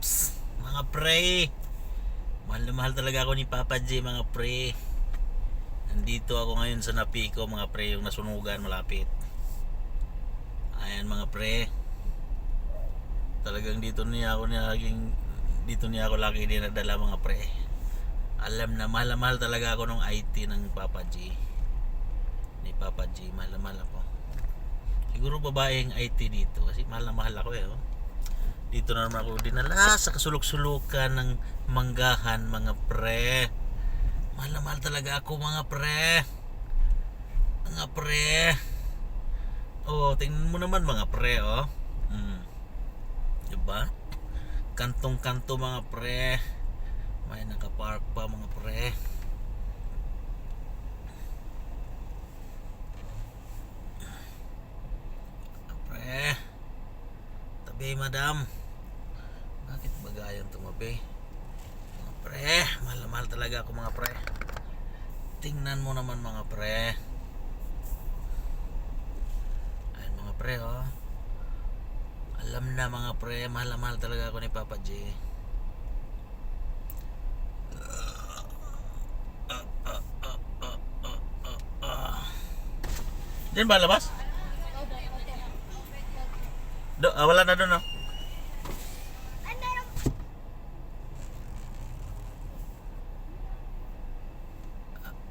paps, mga pre. Mahal na mahal talaga ako ni Papa J, mga pre. Nandito ako ngayon sa Napico, mga pre, yung nasunugan malapit. Ayan, mga pre. Talagang dito niya ako lagi dinadala, mga pre. Alam na mahal talaga ako ng IT ng Papa J. Ni Papa J, mahal na mahal ako. Siguro babaeng IT dito kasi mahal na mahal ako oh. Dito na naman ako dinala sa kasulok-sulukan ng manggahan, mga pre. Mahal na mahal talaga ako, mga pre. Mga pre. Oh, tingnan mo naman, mga pre, oh. Diba? Kantong-kanto, mga pre. May nakapark pa, mga pre. Pre. Tabi, madam. Bakit bagayan tumabi? Mga pre, mahal na mahal talaga ako, mga pre. Tingnan mo naman, mga pre. Ayun, mga pre, oh. Alam na, mga pre, mahal na mahal talaga ako ni Papa J. Diyan ba labas? Wala na doon, no?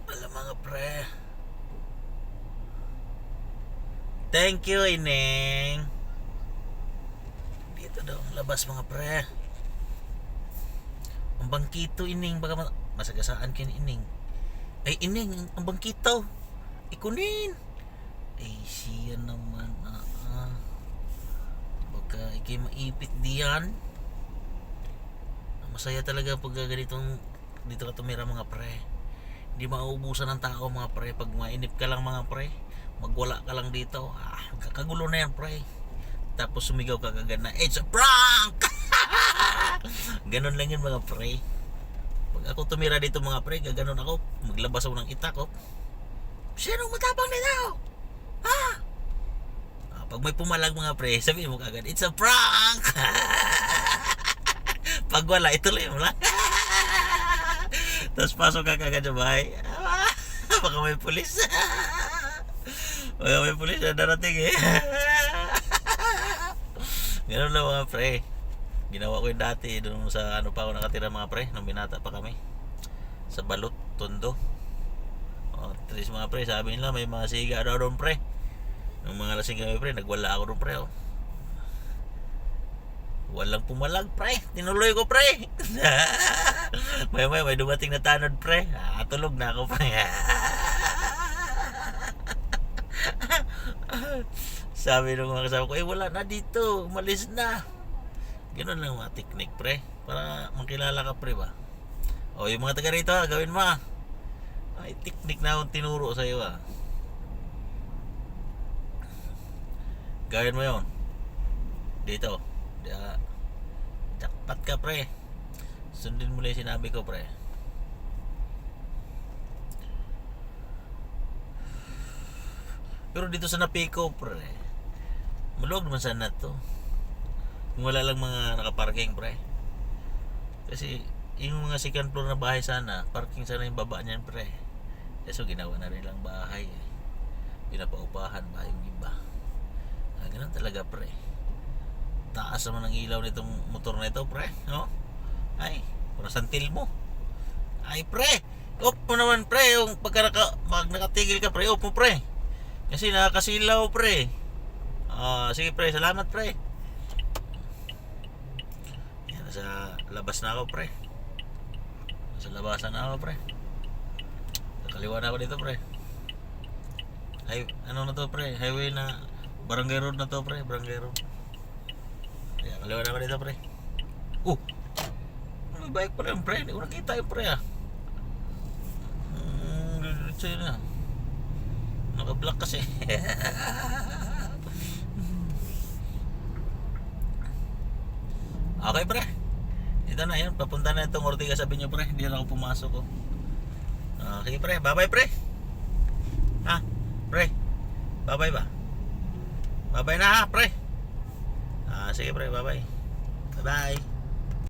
Wala, mga pre. Thank you, Ineng. Dito daw ang labas, mga pre. Ang bangkito, Ineng. Baka masagasaan kin, Ineng. Ay, Ineng, ang bangkito. Ikunin. Ay, siya naman. Baka ikay maipit diyan. Masaya talaga pag ganitong dito ka tumira, mga pre. Hindi mauubusan ng tao, mga pre. Pag mainip ka lang, mga pre, magwala ka lang dito, kakagulo na yan, pre. Tapos sumigaw ka kagad na, it's a prank. Ganon lang yun, mga pre. Pag ako tumira dito, mga pre, gaganon ako. Maglabas ako ng itak, oh. Sino matapang nito? Ha? Pag may pumalag, mga pre, sabihin mo kagad, it's a prank. Pag wala, ituloy mo lang. Tapos pasok ka kagad sa bahay. Baka may pulis. Baka may pulis na darating eh. Ganun lang, mga pre. Ginawa ko yung dati doon sa ano pa ako nakatira, mga pre, nung binata pa kami. Sa Balot, Tondo. Tris, mga pre, sabi nila may mga siga daw doon, pre. Nung mga lasing kami, pre, nagwala ako doon, pre, oh. Walang pumalag, pre. Tinuloy ko, pre. may dumating na tanod, pre. Tulog na ako, pre. Sabi ng mga kasama ko, wala na dito. Umalis na. Ganun lang mga technique, pre. Para makilala ka, pre, ba? O, yung mga taga rito, gawin mo, ay, technique na akong tinuro sa iyo, Gawin mo yun. Dito. Jackpot ka, pre. Sundin mo lang yung sinabi ko, pre. Pero dito sa Napico, pre, maluwag naman sana to. Kung wala lang mga nakaparking, pre. Kasi yung mga second floor na bahay sana, parking sana yung baba niyan, pre. So ginawa na rin lang bahay, pinapaupahan ba yung iba. Ganun talaga, pre. Taas naman ang ilaw nitong motor na ito, pre, no? Ay, para santil mo. Ay, pre, off mo naman, pre. Yung pag nakatigil ka, pre, off mo, pre. Kasi nakakasilaw, pre. Sige, pre, salamat, pre. Yan, nasa labas na ako, pre. Nasa labasan na ako, pre. Nakaliwa na ako dito, pre. Ano na to, pre? Highway na, Barangay Road na to, pre. Barangay Road. Kaya kaliwa na ako dito, pre. May bike pa rin, pre. Hindi ko nakita yung pre, Diretso yun na. Naka-block kasi. Okay, pre. Ito na yun. Papunta na itong Ortigas Avenue, pre. Hindi na ako pumasok, Okay, pre. Bye-bye, pre. Pre. Bye-bye ba? Bye-bye na, pre. Sige, pre. Bye-bye. Bye-bye.